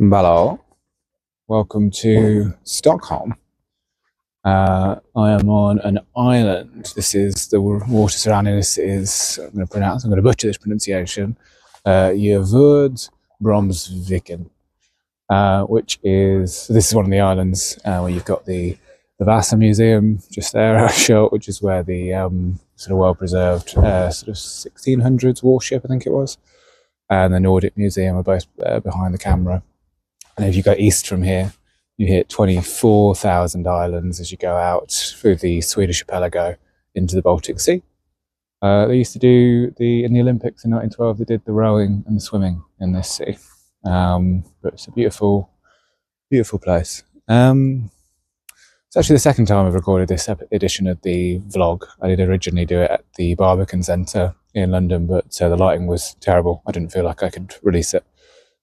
Hello, welcome to Stockholm. I am on an island. This is the water surrounding this is, I'm going to butcher this pronunciation, Gjevud Bromsviken, this is one of the islands where you've got the Vasa Museum just there, short, which is where the sort of well-preserved sort of 1600s warship, I think it was, and the Nordic Museum are both behind the camera. And if you go east from here, you hit 24,000 islands as you go out through the Swedish archipelago into the Baltic Sea. They used to do in the Olympics in 1912, they did the rowing and the swimming in this sea. But it's a beautiful, beautiful place. It's actually the second time I've recorded this edition of the vlog. I did originally do it at the Barbican Centre in London, but the lighting was terrible. I didn't feel like I could release it.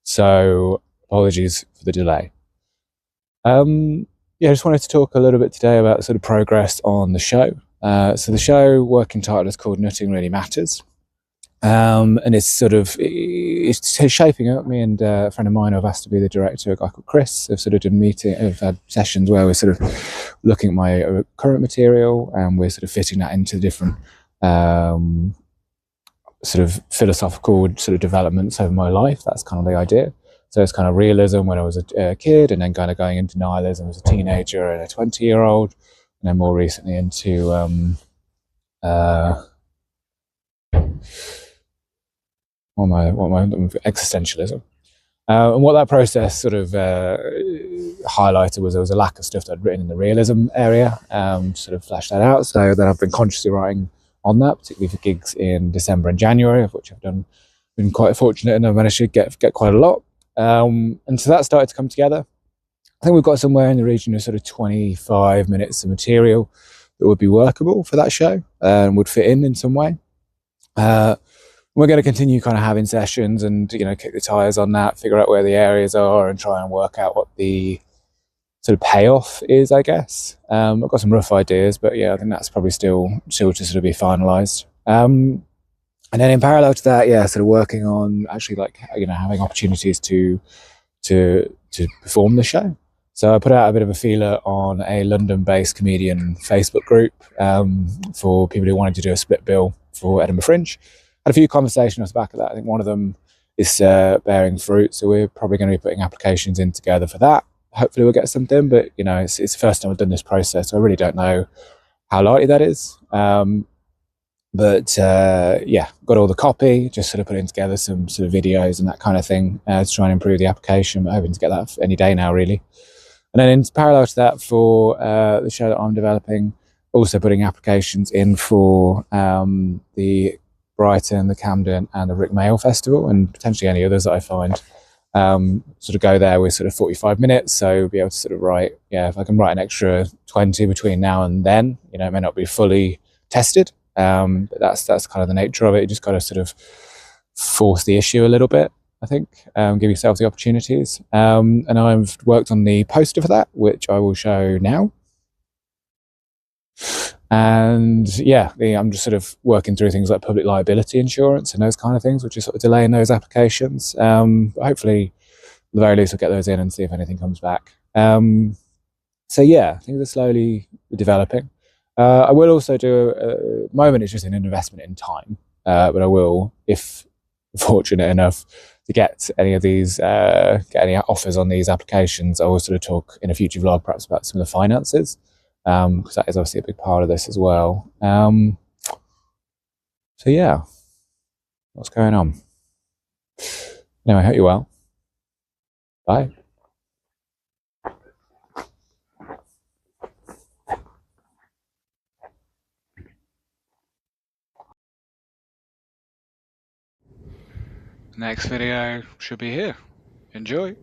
So apologies for the delay. I just wanted to talk a little bit today about sort of progress on the show. So the show working title is called Nothing Really Matters. And it's shaping up. Me and a friend of mine who I've asked to be the director, a guy called Chris, have sort of have had sessions where we're sort of looking at my current material and we're sort of fitting that into different sort of philosophical sort of developments over my life. That's kind of the idea. So it's kind of realism when I was a kid, and then kind of going into nihilism as a teenager and a 20-year-old, and then more recently into existentialism. And what that process sort of highlighted was there was a lack of stuff that I'd written in the realism area, sort of fleshed that out. So then I've been consciously writing on that, particularly for gigs in December and January, of which I've been quite fortunate, and I've managed to get quite a lot. And so that started to come together. I think we've got somewhere in the region of sort of 25 minutes of material that would be workable for that show and would fit in some way. We're going to continue kind of having sessions and, kick the tires on that, figure out where the areas are and try and work out what the sort of payoff is, I guess. I've got some rough ideas, but yeah, I think that's probably still to sort of be finalised. And then in parallel to that, sort of working on actually having opportunities to perform the show. So I put out a bit of a feeler on a London-based comedian Facebook group for people who wanted to do a split bill for Edinburgh Fringe. Had a few conversations off the back of that. I think one of them is bearing fruit, so we're probably going to be putting applications in together for that. Hopefully we'll get something, but it's the first time I've done this process, so I really don't know how likely that is. But got all the copy, just sort of putting together some sort of videos and that kind of thing to try and improve the application. But hoping to get that any day now, really. And then in parallel to that, for the show that I'm developing, also putting applications in for the Brighton, the Camden, and the Rick Mail Festival, and potentially any others that I find. Sort of go there with sort of 45 minutes, so be able to sort of write. If I can write an extra 20 between now and then, it may not be fully tested. But that's kind of the nature of it. You just got to sort of force the issue a little bit, I think, give yourself the opportunities. And I've worked on the poster for that, which I will show now. And I'm just sort of working through things like public liability insurance and those kind of things, which is sort of delaying those applications. But hopefully, at the very least, we'll get those in and see if anything comes back. Things are slowly developing. I will also do, at the moment it's just an investment in time, but I will, if fortunate enough to get any of these, get any offers on these applications, I will sort of talk in a future vlog perhaps about some of the finances, because that is obviously a big part of this as well. What's going on? Anyway, I hope you're well. Bye. Next video should be here. Enjoy.